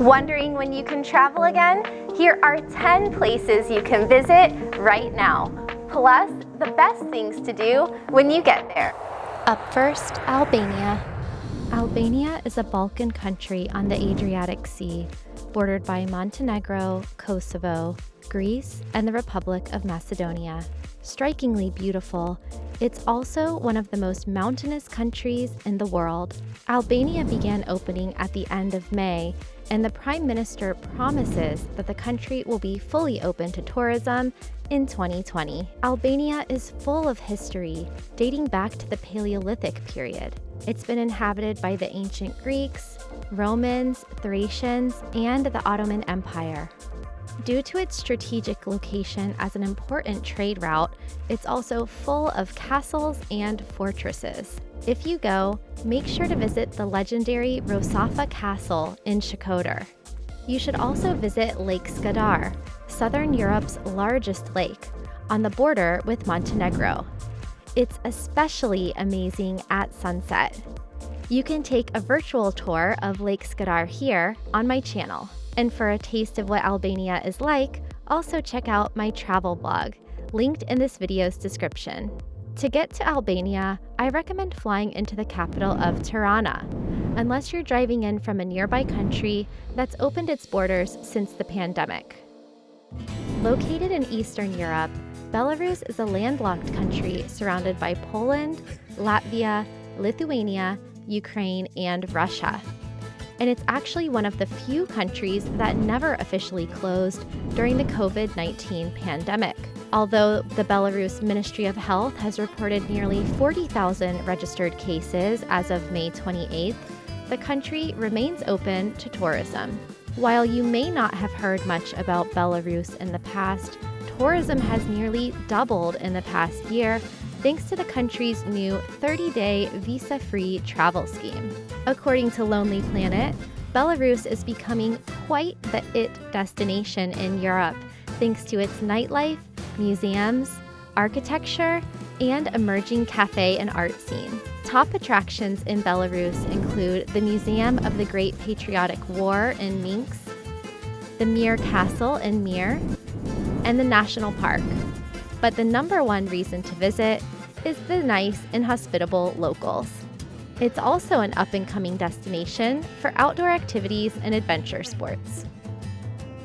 Wondering when you can travel again? Here are 10 places you can visit right now, plus the best things to do when you get there. Up first, Albania. Albania is a Balkan country on the Adriatic Sea, bordered by Montenegro, Kosovo, Greece, and the Republic of Macedonia. Strikingly beautiful, it's also one of the most mountainous countries in the world. Albania began opening at the end of May, and the Prime Minister promises that the country will be fully open to tourism in 2020. Albania is full of history, dating back to the Paleolithic period. It's been inhabited by the ancient Greeks, Romans, Thracians, and the Ottoman Empire. Due to its strategic location as an important trade route, it's also full of castles and fortresses. If you go, make sure to visit the legendary Rosafa Castle in Skadar. You should also visit Lake Skadar, Southern Europe's largest lake, on the border with Montenegro. It's especially amazing at sunset. You can take a virtual tour of Lake Skadar here on my channel. And for a taste of what Albania is like, also check out my travel blog, linked in this video's description. To get to Albania, I recommend flying into the capital of Tirana, unless you're driving in from a nearby country that's opened its borders since the pandemic. Located in Eastern Europe, Belarus is a landlocked country surrounded by Poland, Latvia, Lithuania, Ukraine, and Russia. And it's actually one of the few countries that never officially closed during the COVID-19 pandemic. Although the Belarus Ministry of Health has reported nearly 40,000 registered cases as of May 28th, the country remains open to tourism. While you may not have heard much about Belarus in the past, tourism has nearly doubled in the past year thanks to the country's new 30-day visa-free travel scheme. According to Lonely Planet, Belarus is becoming quite the it destination in Europe thanks to its nightlife, museums, architecture, and emerging cafe and art scene. Top attractions in Belarus include the Museum of the Great Patriotic War in Minsk, the Mir Castle in Mir, and the National Park. But the number one reason to visit is the nice and hospitable locals. It's also an up-and-coming destination for outdoor activities and adventure sports.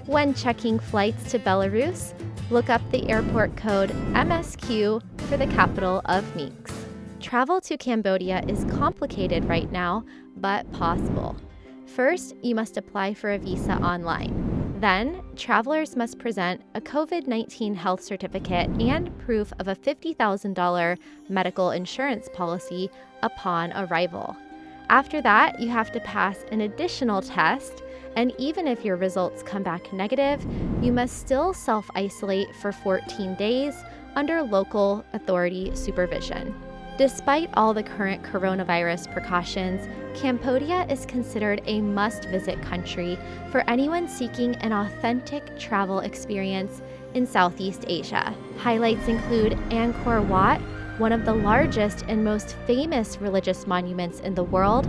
When checking flights to Belarus, look up the airport code MSQ for the capital of Minsk. Travel to Cambodia is complicated right now, but possible. First, you must apply for a visa online. Then, travelers must present a COVID-19 health certificate and proof of a $50,000 medical insurance policy upon arrival. After that, you have to pass an additional test, and even if your results come back negative, you must still self-isolate for 14 days under local authority supervision. Despite all the current coronavirus precautions, Cambodia is considered a must-visit country for anyone seeking an authentic travel experience in Southeast Asia. Highlights include Angkor Wat, one of the largest and most famous religious monuments in the world,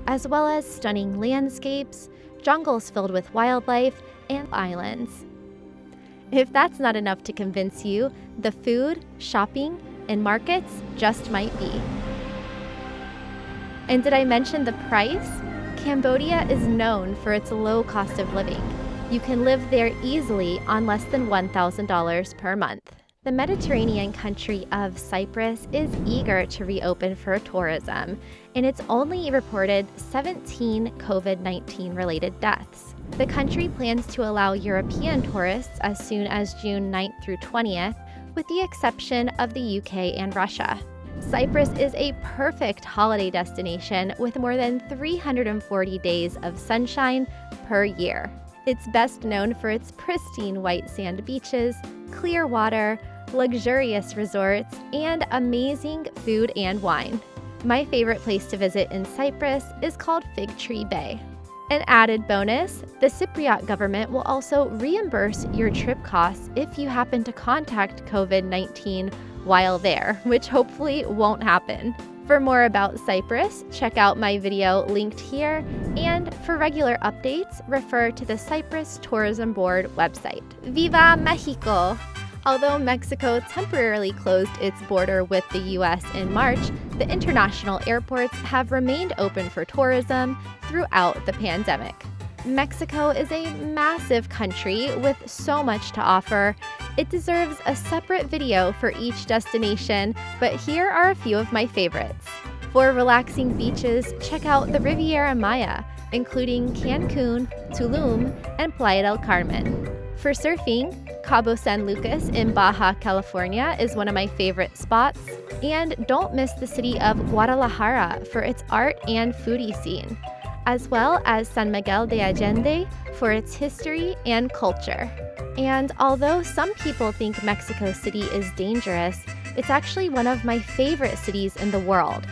as well as stunning landscapes, jungles filled with wildlife, and islands. If that's not enough to convince you, the food, shopping, and markets just might be. And did I mention the price? Cambodia is known for its low cost of living. You can live there easily on less than $1,000 per month. The Mediterranean country of Cyprus is eager to reopen for tourism, and it's only reported 17 COVID-19 related deaths. The country plans to allow European tourists as soon as June 9th through 20th, with the exception of the UK and Russia. Cyprus is a perfect holiday destination with more than 340 days of sunshine per year. It's best known for its pristine white sand beaches, clear water, luxurious resorts, and amazing food and wine. My favorite place to visit in Cyprus is called Fig Tree Bay. An added bonus, the Cypriot government will also reimburse your trip costs if you happen to contact COVID-19 while there, which hopefully won't happen. For more about Cyprus, check out my video linked here, and for regular updates, refer to the Cyprus Tourism Board website. Viva Mexico! Although Mexico temporarily closed its border with the US in March, the international airports have remained open for tourism throughout the pandemic. Mexico is a massive country with so much to offer. It deserves a separate video for each destination, but here are a few of my favorites. For relaxing beaches, check out the Riviera Maya, including Cancun, Tulum, and Playa del Carmen. For surfing, Cabo San Lucas in Baja California is one of my favorite spots. And don't miss the city of Guadalajara for its art and foodie scene, as well as San Miguel de Allende for its history and culture. And although some people think Mexico City is dangerous, it's actually one of my favorite cities in the world.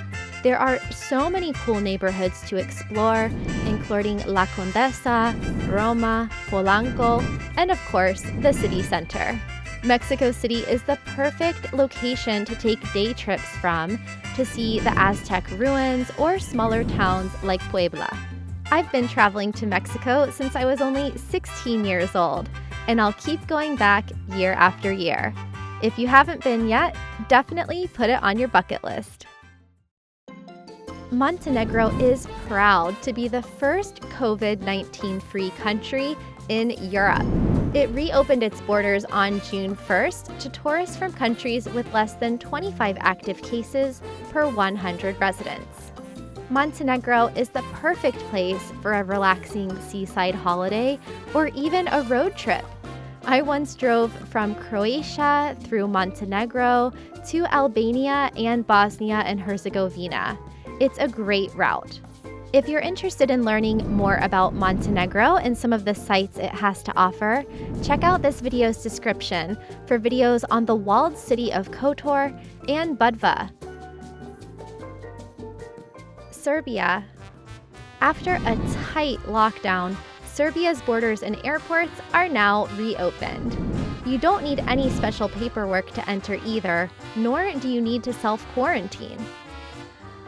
There are so many cool neighborhoods to explore, including La Condesa, Roma, Polanco, and of course, the city center. Mexico City is the perfect location to take day trips from to see the Aztec ruins or smaller towns like Puebla. I've been traveling to Mexico since I was only 16 years old, and I'll keep going back year after year. If you haven't been yet, definitely put it on your bucket list. Montenegro is proud to be the first COVID-19 free country in Europe. It reopened its borders on June 1st to tourists from countries with less than 25 active cases per 100 residents. Montenegro is the perfect place for a relaxing seaside holiday or even a road trip. I once drove from Croatia through Montenegro to Albania and Bosnia and Herzegovina. It's a great route. If you're interested in learning more about Montenegro and some of the sites it has to offer, check out this video's description for videos on the walled city of Kotor and Budva. Serbia. After a tight lockdown, Serbia's borders and airports are now reopened. You don't need any special paperwork to enter either, nor do you need to self-quarantine.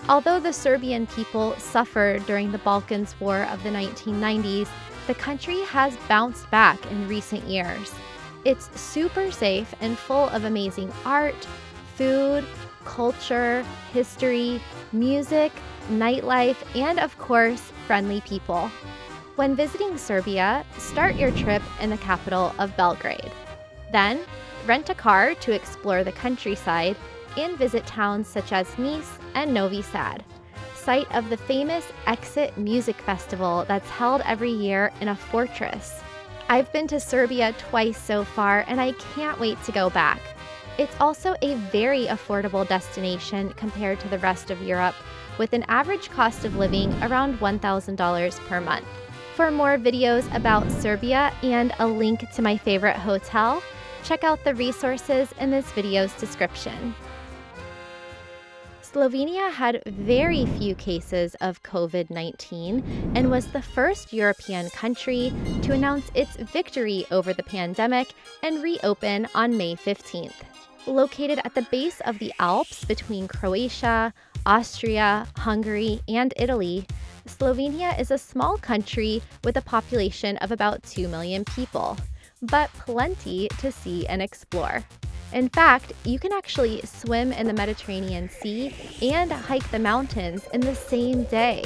Although the Serbian people suffered during the Balkans War of the 1990s, the country has bounced back in recent years. It's super safe and full of amazing art, food, culture, history, music, nightlife, and of course, friendly people. When visiting Serbia, start your trip in the capital of Belgrade. Then, rent a car to explore the countryside and visit towns such as Nice and Novi Sad, site of the famous Exit Music Festival that's held every year in a fortress. I've been to Serbia twice so far, and I can't wait to go back. It's also a very affordable destination compared to the rest of Europe, with an average cost of living around $1,000 per month. For more videos about Serbia and a link to my favorite hotel, check out the resources in this video's description. Slovenia had very few cases of COVID-19 and was the first European country to announce its victory over the pandemic and reopen on May 15th. Located at the base of the Alps between Croatia, Austria, Hungary, and Italy, Slovenia is a small country with a population of about 2 million people, but plenty to see and explore. In fact, you can actually swim in the Mediterranean Sea and hike the mountains in the same day.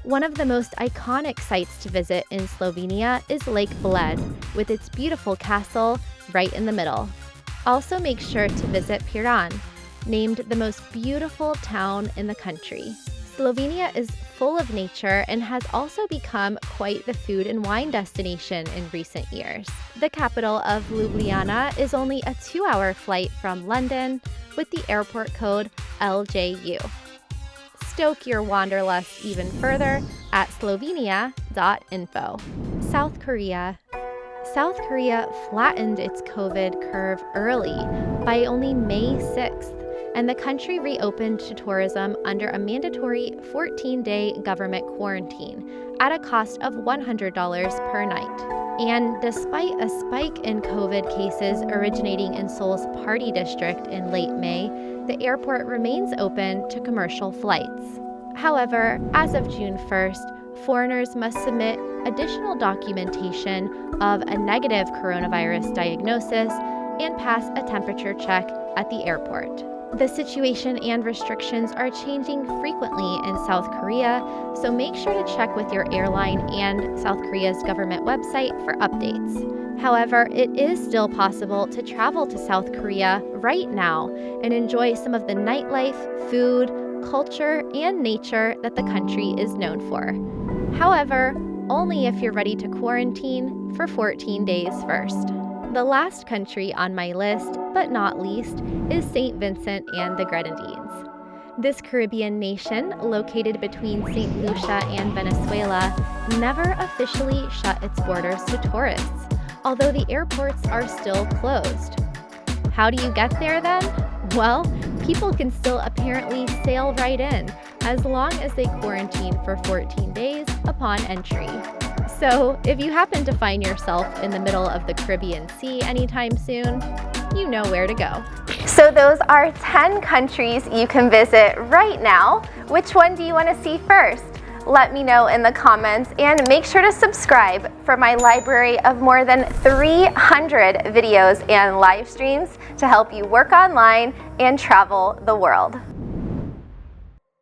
One of the most iconic sites to visit in Slovenia is Lake Bled, with its beautiful castle right in the middle. Also make sure to visit Piran, named the most beautiful town in the country. Slovenia is full of nature and has also become quite the food and wine destination in recent years. The capital of Ljubljana is only a 2-hour flight from London with the airport code LJU. Stoke your wanderlust even further at slovenia.info. South Korea. South Korea flattened its COVID curve early by only May 6th, and the country reopened to tourism under a mandatory 14-day government quarantine at a cost of $100 per night. And despite a spike in COVID cases originating in Seoul's Party district in late May, the airport remains open to commercial flights. However, as of June 1st, foreigners must submit additional documentation of a negative coronavirus diagnosis and pass a temperature check at the airport. The situation and restrictions are changing frequently in South Korea, so make sure to check with your airline and South Korea's government website for updates. However, it is still possible to travel to South Korea right now and enjoy some of the nightlife, food, culture, and nature that the country is known for. However, only if you're ready to quarantine for 14 days first. The last country on my list, but not least, is St. Vincent and the Grenadines. This Caribbean nation, located between St. Lucia and Venezuela, never officially shut its borders to tourists, although the airports are still closed. How do you get there then? Well, people can still apparently sail right in, as long as they quarantine for 14 days upon entry. So, if you happen to find yourself in the middle of the Caribbean Sea anytime soon, you know where to go. So those are 10 countries you can visit right now. Which one do you want to see first? Let me know in the comments, and make sure to subscribe for my library of more than 300 videos and live streams to help you work online and travel the world.